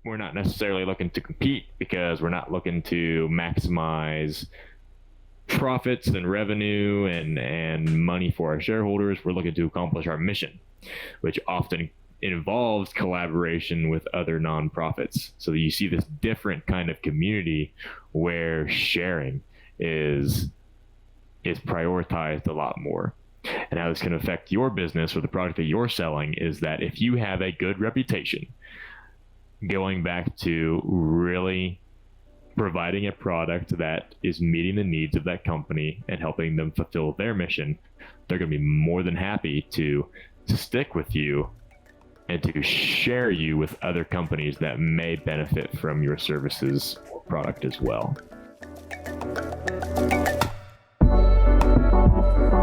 we're not necessarily looking to compete because we're not looking to maximize profits and revenue and money for our shareholders. We're looking to accomplish our mission, which often involves collaboration with other nonprofits. So you see this different kind of community where sharing is prioritized a lot more. And how this can affect your business or the product that you're selling is that if you have a good reputation, going back to really providing a product that is meeting the needs of that company and helping them fulfill their mission, they're going to be more than happy to stick with you and to share you with other companies that may benefit from your services or product as well.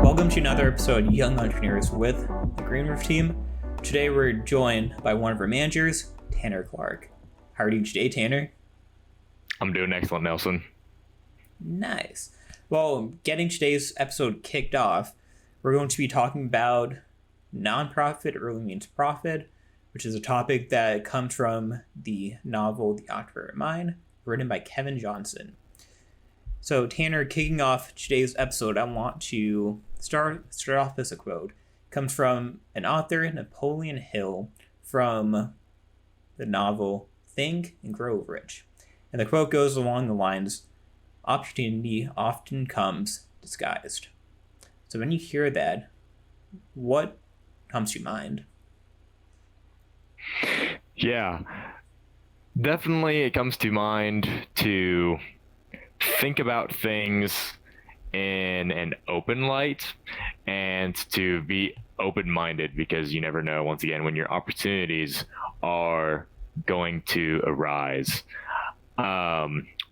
Welcome to another episode of Young Entrepreneurs with the Green Roof team. Today we're joined by one of our managers, Tanner Clark. How are you today, Tanner? I'm doing excellent, Nelson. Nice. Well, getting today's episode kicked off, we're going to be talking about nonprofit early means profit, which is a topic that comes from the novel The Entrepreneur Mind, written by Kevin Johnson. So, Tanner, kicking off today's episode, I want to start off with a quote. It comes from an author, Napoleon Hill, from the novel Think and Grow Rich. And the quote goes along the lines, "Opportunity often comes disguised." So when you hear that, what comes to mind? Yeah, definitely it comes to mind to think about things in an open light and to be open-minded, because you never know, once again, when your opportunities are going to arise.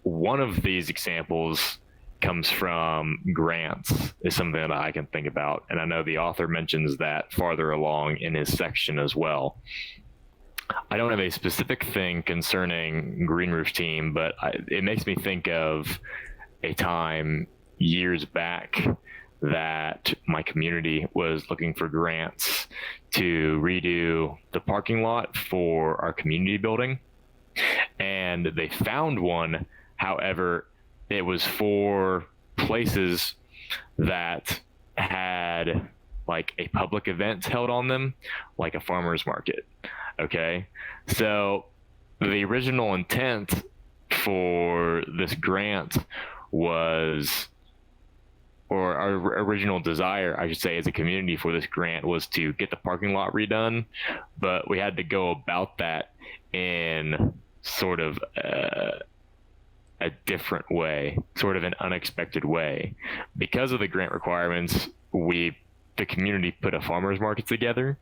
One of these examples comes from grants, is something that I can think about. And I know the author mentions that farther along in his section as well. I don't have a specific thing concerning Green Roof Team, but it makes me think of a time years back that my community was looking for grants to redo the parking lot for our community building. And they found one. However, it was for places that had like a public event held on them, like a farmer's market. Okay. So the original intent for this grant was, or our original desire, I should say, as a community for this grant was to get the parking lot redone, but we had to go about that in sort of a different way, sort of an unexpected way. Because of the grant requirements, the community put a farmer's market together.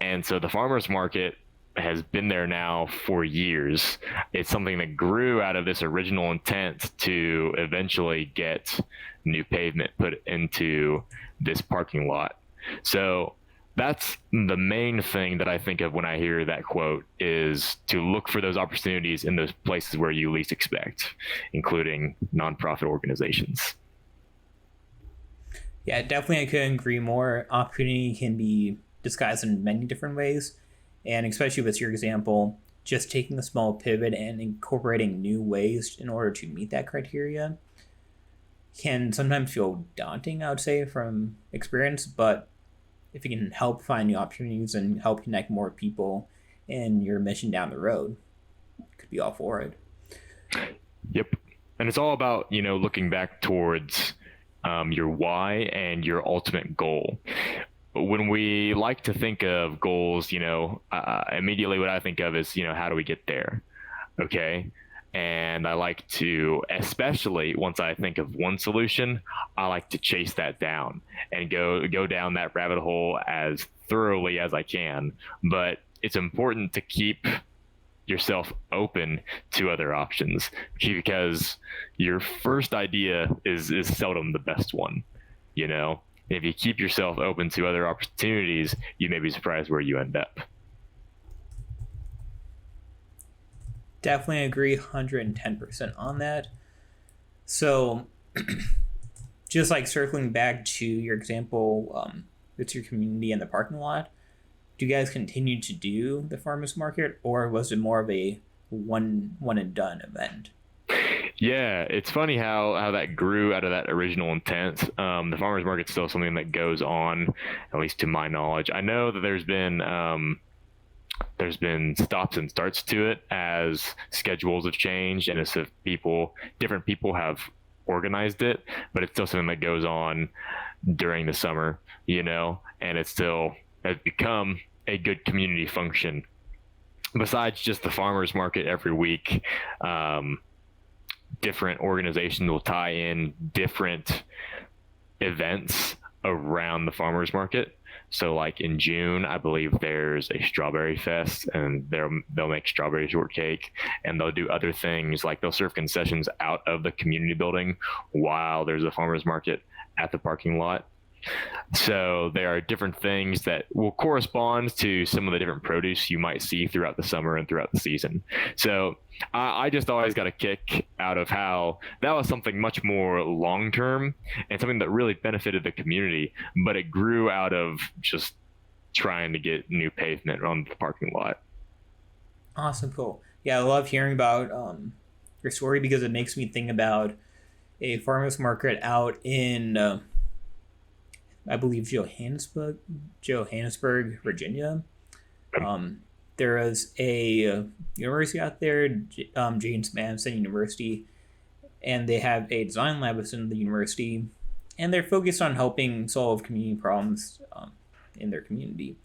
And so the farmer's market has been there now for years. It's something that grew out of this original intent to eventually get new pavement put into this parking lot. So that's the main thing that I think of when I hear that quote, is to look for those opportunities in those places where you least expect, including nonprofit organizations. Yeah, definitely I couldn't agree more. Opportunity can be disguised in many different ways. And especially with your example, just taking a small pivot and incorporating new ways in order to meet that criteria can sometimes feel daunting, I would say, from experience. But if you can help find new opportunities and help connect more people in your mission down the road, could be all for it. Yep. And it's all about, looking back towards your why and your ultimate goal. When we like to think of goals, immediately what I think of is, how do we get there? Okay. And I like to, especially once I think of one solution, I like to chase that down and go down that rabbit hole as thoroughly as I can. But it's important to keep yourself open to other options, because your first idea is seldom the best one. If you keep yourself open to other opportunities, you may be surprised where you end up. Definitely agree 110% on that. So just like circling back to your example with your community and the parking lot, do you guys continue to do the farmers market, or was it more of a one and done event? Yeah, it's funny how that grew out of that original intent. The farmers market's still something that goes on, at least to my knowledge. I know that there's been stops and starts to it as schedules have changed and as if different people have organized it, but it's still something that goes on during the summer, and it still has become a good community function. Besides just the farmers market every week, different organizations will tie in different events around the farmers market. So like in June, I believe there's a strawberry fest, and they'll make strawberry shortcake, and they'll do other things like they'll serve concessions out of the community building while there's a farmers market at the parking lot. So there are different things that will correspond to some of the different produce you might see throughout the summer and throughout the season. So I just always got a kick out of how that was something much more long term and something that really benefited the community, but it grew out of just trying to get new pavement on the parking lot. Awesome, cool. Yeah, I love hearing about your story because it makes me think about a farmers market out in I believe Johannesburg, Virginia. There is a university out there, James Madison University, and they have a design lab within the university, and they're focused on helping solve community problems in their community.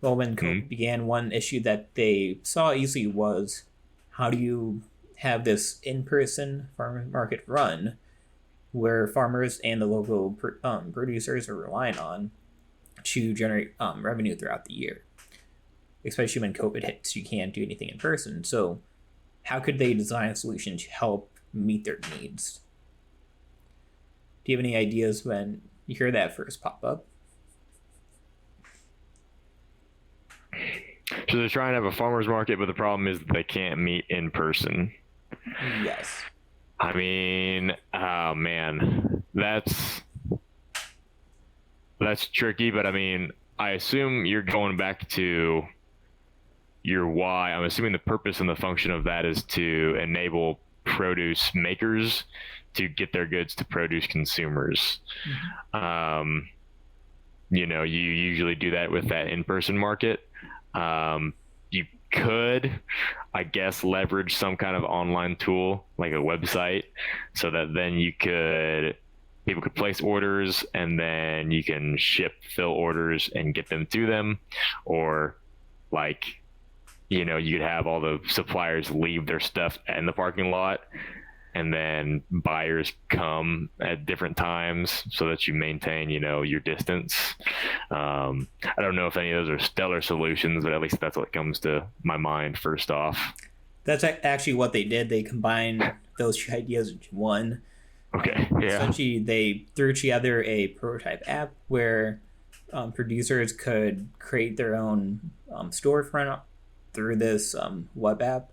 Well, when COVID began, one issue that they saw easily was how do you have this in-person farmer market run where farmers and the local producers are relying on to generate revenue throughout the year. Especially when COVID hits, you can't do anything in person. So how could they design a solution to help meet their needs? Do you have any ideas when you hear that first pop up? So they're trying to have a farmer's market, but the problem is that they can't meet in person. Yes. I mean, oh man, that's tricky, but I mean, I assume you're going back to your why. I'm assuming the purpose and the function of that is to enable produce makers to get their goods to produce consumers. You usually do that with that in-person market. You could, I guess, leverage some kind of online tool like a website so that then people could place orders and then you can fill orders and get them to them. Or like, you'd have all the suppliers leave their stuff in the parking lot and then buyers come at different times so that you maintain, your distance. I don't know if any of those are stellar solutions, but at least that's what comes to my mind first off. That's actually what they did. They combined those two ideas into one. Okay, yeah. Essentially, they threw together a prototype app where producers could create their own storefront through this web app.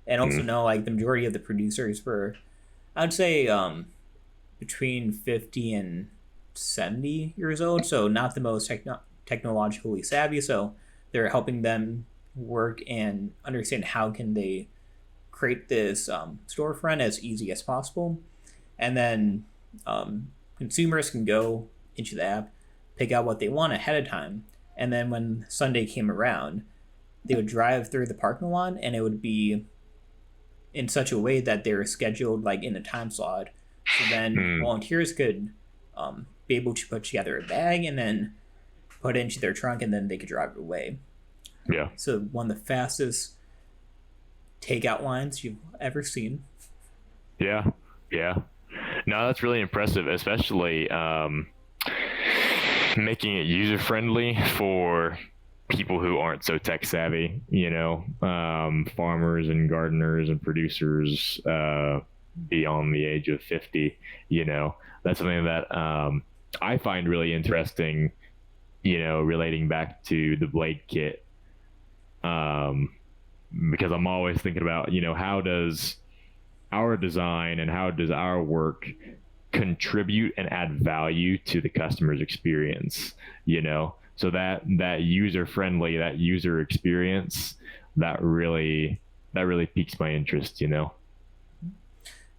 And also know, like, the majority of the producers were, I'd say, between 50 and 70 years old, so not the most technologically savvy. So they're helping them work and understand how can they create this storefront as easy as possible. And then consumers can go into the app, pick out what they want ahead of time. And then when Sunday came around, they would drive through the parking lot, and it would be in such a way that they were scheduled like in a time slot. So then volunteers could be able to put together a bag and then put it into their trunk, and then they could drive it away. Yeah. So one of the fastest takeout lines you've ever seen. Yeah. Yeah. No, that's really impressive, especially making it user friendly for people who aren't so tech savvy, farmers and gardeners and producers beyond the age of 50. That's something that I find really interesting, relating back to the Blade kit, because I'm always thinking about, how does our design and how does our work contribute and add value to the customer's experience, So that user friendly, that user experience, that really piques my interest, you know.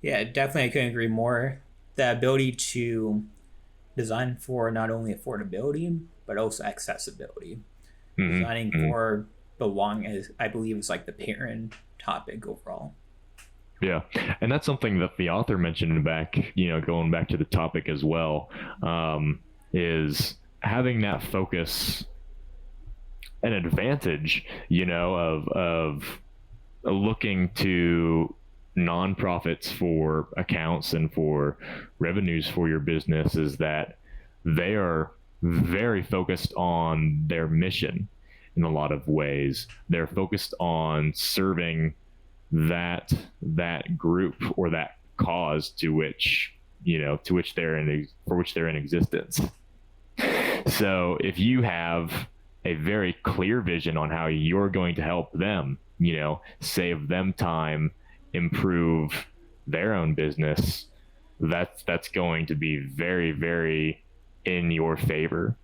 Yeah, definitely, I couldn't agree more. The ability to design for not only affordability but also accessibility. Designing Mm-hmm. for belong is, I believe, is like the parent topic overall. Yeah, and that's something that the author mentioned back, going back to the topic as well, is having that focus an advantage, of looking to nonprofits for accounts and for revenues for your business is that they are very focused on their mission in a lot of ways. They're focused on serving that group or that cause for which they're in existence. So if you have a very clear vision on how you're going to help them, save them time, improve their own business, that's going to be very, very in your favor,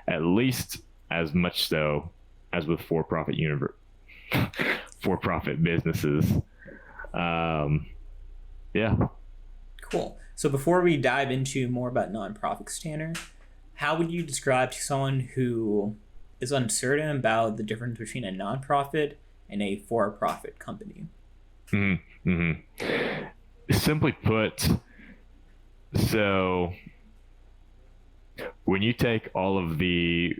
at least as much so as with for-profit businesses. Yeah. Cool. So before we dive into more about nonprofits, Tanner, how would you describe to someone who is uncertain about the difference between a nonprofit and a for-profit company? Mm-hmm. Mm-hmm. Simply put, so when you take all of the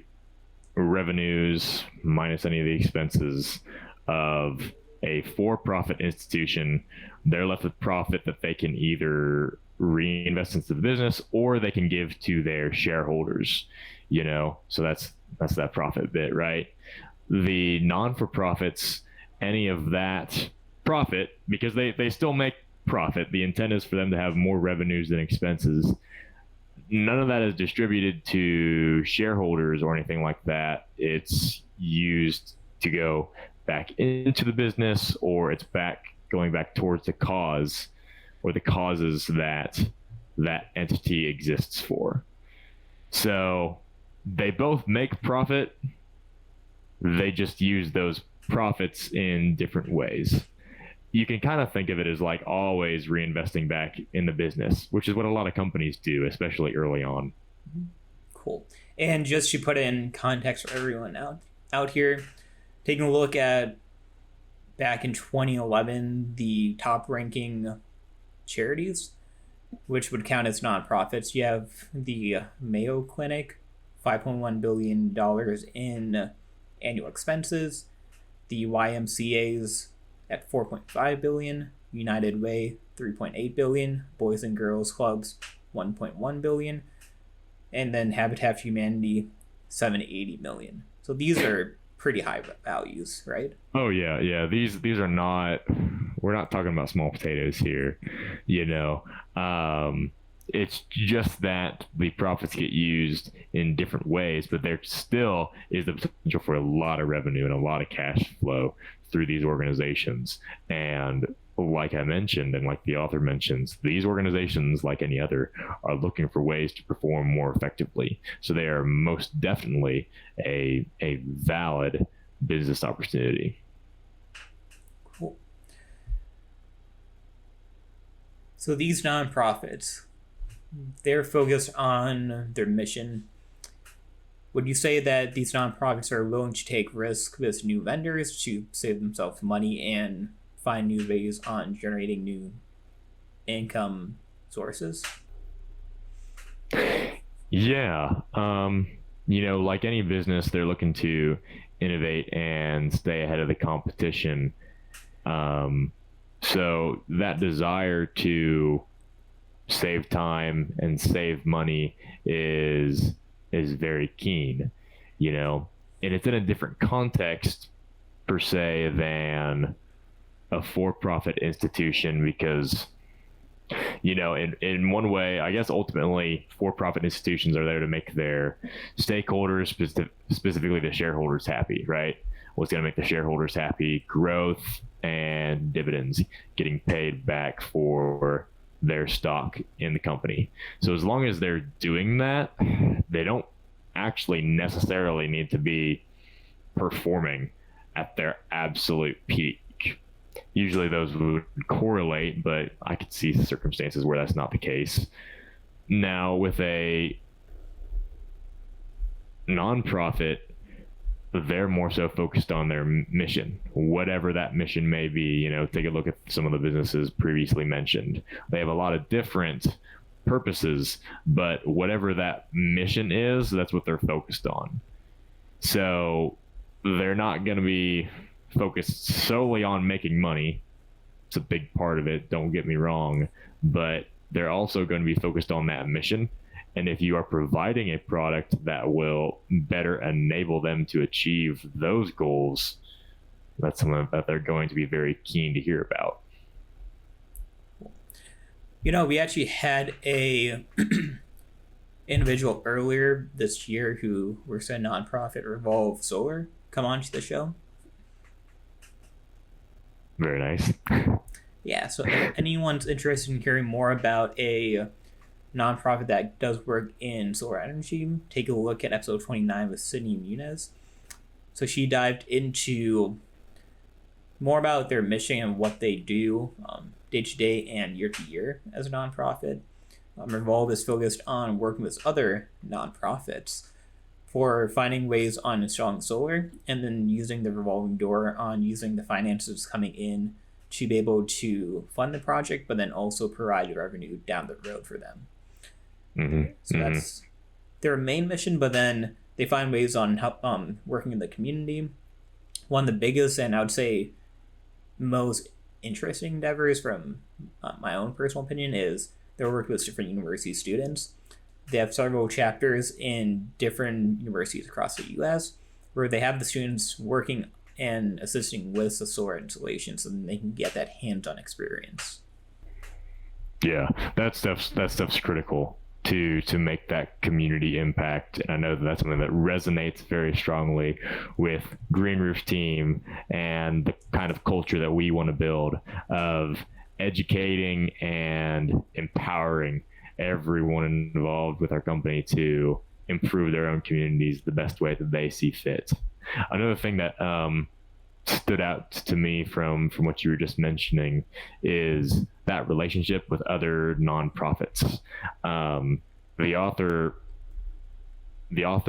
revenues minus any of the expenses of a for-profit institution, they're left with profit that they can either reinvest into the business or they can give to their shareholders, so that's that profit bit, right? The non-for-profits, any of that profit, because they still make profit, the intent is for them to have more revenues than expenses. None of that is distributed to shareholders or anything like that. It's used to go back into the business, or it's going back towards the cause or the causes that entity exists for. So they both make profit. They just use those profits in different ways. You can kind of think of it as like always reinvesting back in the business, which is what a lot of companies do, especially early on. Cool. And just to put it in context for everyone out here, taking a look at back in 2011, the top ranking charities, which would count as nonprofits, you have the Mayo Clinic, $5.1 billion in annual expenses, the YMCA's at 4.5 billion, United Way 3.8 billion, Boys and Girls Clubs 1.1 billion, and then Habitat for Humanity 780 million. So these are pretty high values, right? Oh yeah. These are not. We're not talking about small potatoes here, It's just that the profits get used in different ways, but there still is the potential for a lot of revenue and a lot of cash flow through these organizations. And like I mentioned, and like the author mentions, these organizations, like any other, are looking for ways to perform more effectively. So they are most definitely a valid business opportunity. Cool. So these nonprofits, they're focused on their mission. Would you say that these nonprofits are willing to take risks with new vendors to save themselves money and find new ways on generating new income sources? Yeah. Like any business, they're looking to innovate and stay ahead of the competition. So that desire to save time and save money is very keen, and it's in a different context per se than a for-profit institution because in one way, I guess ultimately for-profit institutions are there to make their stakeholders, specifically the shareholders, happy, right? What's going to make the shareholders happy? Growth and dividends, getting paid back for their stock in the company. So as long as they're doing that, they don't actually necessarily need to be performing at their absolute peak. Usually those would correlate, but I could see circumstances where that's not the case. Now, with a nonprofit, they're more so focused on their mission, whatever that mission may be. You know, take a look at some of the businesses previously mentioned. They have a lot of different purposes, but whatever that mission is, that's what they're focused on. So they're not going to be focused solely on making money. It's a big part of it, don't get me wrong, but they're also going to be focused on that mission. And if you are providing a product that will better enable them to achieve those goals, that's something that they're going to be very keen to hear about. You know, we actually had a individual earlier this year who works at a nonprofit, Revolve Solar, come on to the show. Very nice. Yeah, so if anyone's interested in hearing more about a nonprofit that does work in solar energy, take a look at episode 29 with Sydney Muniz. So she dived into more about their mission and what they do day to day and year to year as a nonprofit. Revolve is focused on working with other nonprofits for finding ways on installing solar and then using the revolving door on using the finances coming in to be able to fund the project, but then also provide revenue down the road for them. So that's their main mission, but then they find ways on help working in the community. One of the biggest and I would say most interesting endeavors from my own personal opinion is their work with different university students. They have several chapters in different universities across the U.S. where they have the students working and assisting with the solar installation so that they can get that hands-on experience. Yeah, that stuff's critical to make that community impact. And I know that's something that resonates very strongly with Green Roof team and the kind of culture that we want to build of educating and empowering everyone involved with our company to improve their own communities the best way that they see fit. Another thing that stood out to me from what you were just mentioning is that relationship with other nonprofits. The author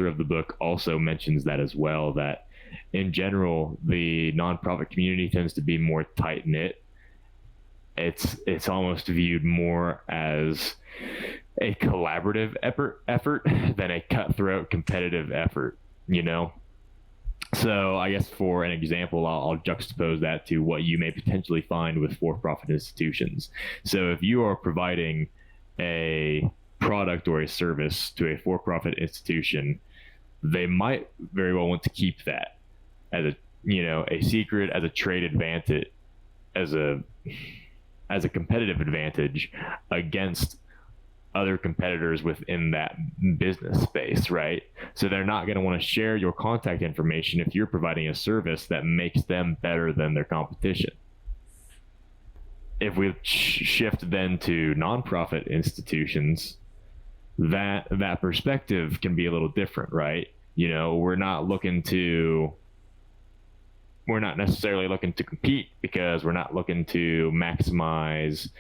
of the book also mentions that as well, that in general the nonprofit community tends to be more tight knit. It's almost viewed more as a collaborative effort than a cutthroat competitive effort, you know? So I guess for an example, I'll juxtapose that to what you may potentially find with for-profit institutions. So if you are providing a product or a service to a for-profit institution, they might very well want to keep that as a secret, as a trade advantage, as a competitive advantage against other competitors within that business space, right? So they're not going to want to share your contact information if you're providing a service that makes them better than their competition. If we shift then to nonprofit institutions, that perspective can be a little different, right? You know, we're not necessarily looking to compete because we're not looking to maximize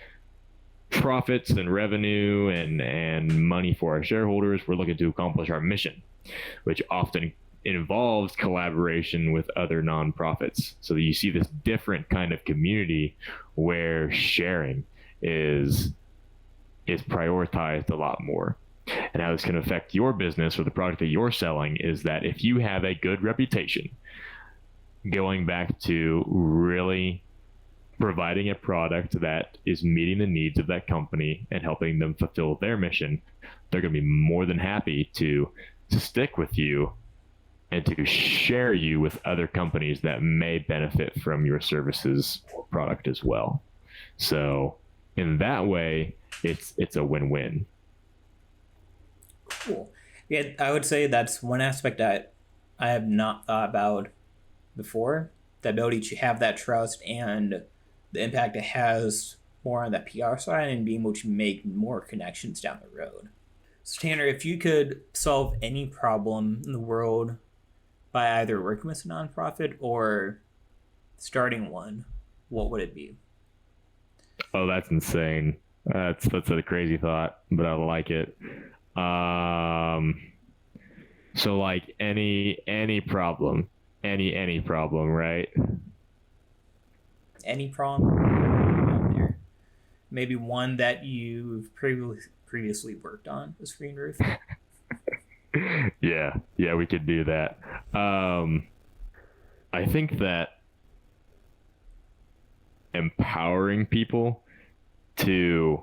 profits and revenue and money for our shareholders. We're looking to accomplish our mission, which often involves collaboration with other nonprofits. So you see this different kind of community where sharing is prioritized a lot more. And how this can affect your business or the product that you're selling is that if you have a good reputation, going back to really providing a product that is meeting the needs of that company and helping them fulfill their mission, they're going to be more than happy to stick with you and to share you with other companies that may benefit from your services or product as well. So in that way, it's a win-win. Cool. Yeah, I would say that's one aspect that I have not thought about before. The ability to have that trust and the impact it has more on that PR side and being able to make more connections down the road. So Tanner, if you could solve any problem in the world by either working with a nonprofit or starting one, what would it be? Oh, that's insane. That's a crazy thought, but I like it. Um, so like any problem, any problem, right? Any problem out there? Maybe one that you've previously worked on, a screen roof. Yeah, we could do that. I think that empowering people to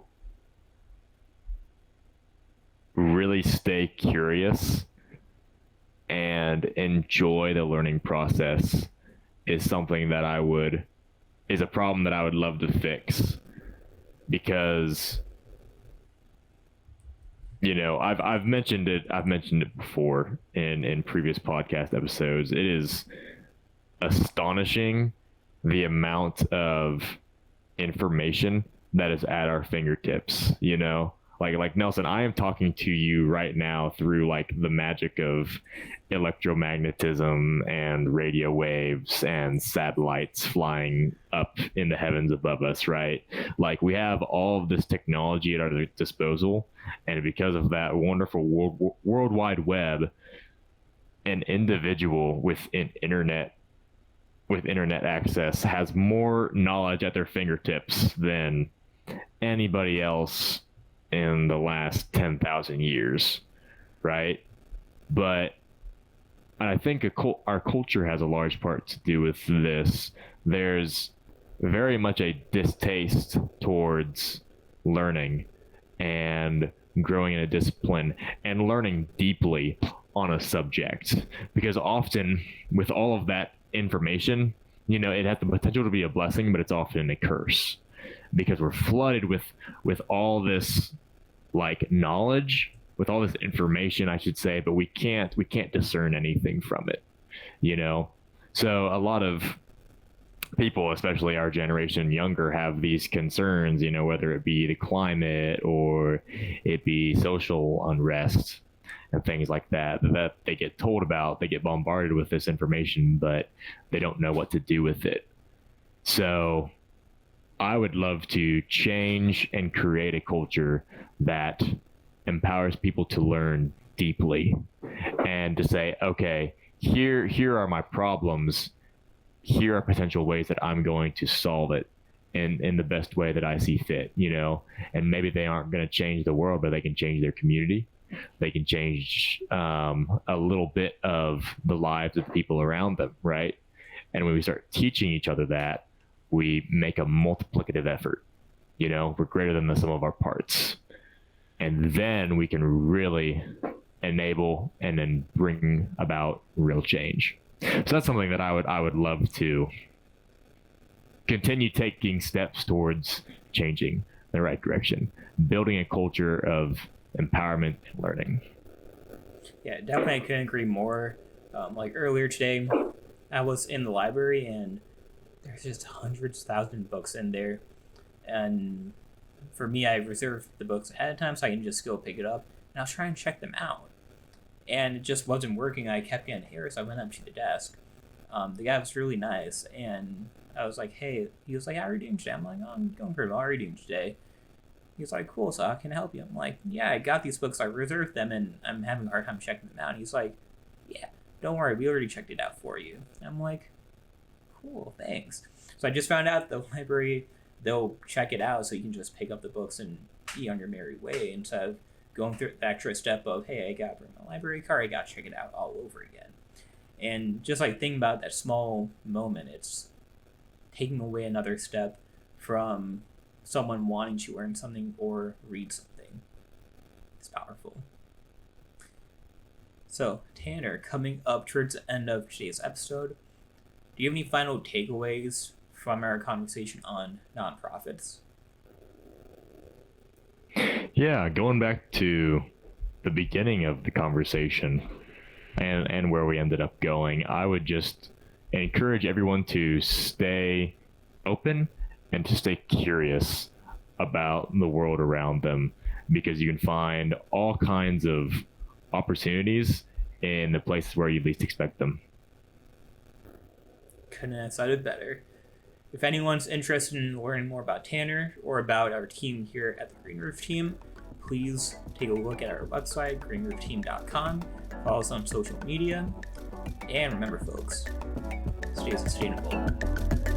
really stay curious and enjoy the learning process is something that is a problem that I would love to fix, because I've mentioned it before in previous podcast episodes. It is astonishing the amount of information that is at our fingertips, like Nelson, I am talking to you right now through like the magic of electromagnetism and radio waves and satellites flying up in the heavens above us, right? Like we have all of this technology at our disposal, and because of that wonderful world wide web, an individual with internet access has more knowledge at their fingertips than anybody else in the last 10,000 years, right? But I think our culture has a large part to do with this. There's very much a distaste towards learning and growing in a discipline and learning deeply on a subject, because often with all of that information, it has the potential to be a blessing, but it's often a curse, because we're flooded with all this like knowledge, with all this information, I should say, but we can't discern anything from it, So a lot of people, especially our generation younger, have these concerns, whether it be the climate or it be social unrest and things like that they get told about. They get bombarded with this information, but they don't know what to do with it. So I would love to change and create a culture that empowers people to learn deeply and to say, okay, here are my problems. Here are potential ways that I'm going to solve it in the best way that I see fit, and maybe they aren't going to change the world, but they can change their community. They can change a little bit of the lives of the people around them, right? And when we start teaching each other that, we make a multiplicative effort. We're greater than the sum of our parts. And then we can really enable and then bring about real change. So that's something that I would love to continue taking steps towards changing in the right direction, building a culture of empowerment and learning. Yeah, definitely, I couldn't agree more. Like earlier today, I was in the library and there's just hundreds, thousands of books in there, and for me, I reserved the books ahead of time so I can just go pick it up, and I was trying to check them out, and it just wasn't working. I kept getting errors. So I went up to the desk. The guy was really nice, and I was like, "Hey," he was like, "How are you doing today?" I'm like, "Oh, I'm going pretty well. How are you doing today?" He's like, "Cool, so I can help you." I'm like, "Yeah, I got these books. I reserved them, and I'm having a hard time checking them out." And he's like, "Yeah, don't worry. We already checked it out for you." And I'm like, "Cool, thanks." So I just found out the library, they'll check it out so you can just pick up the books and be on your merry way instead of going through the extra step of, hey, I got to bring my library card, I got to check it out all over again. And just like thinking about that small moment, it's taking away another step from someone wanting to learn something or read something. It's powerful. So, Tanner, coming up towards the end of today's episode, do you have any final takeaways from our conversation on nonprofits? Yeah, going back to the beginning of the conversation and where we ended up going, I would just encourage everyone to stay open and to stay curious about the world around them, because you can find all kinds of opportunities in the places where you least expect them. Couldn't have said it better. If anyone's interested in learning more about Tanner or about our team here at the Green Roof Team, please take a look at our website, greenroofteam.com. Follow us on social media. And remember, folks, stay sustainable.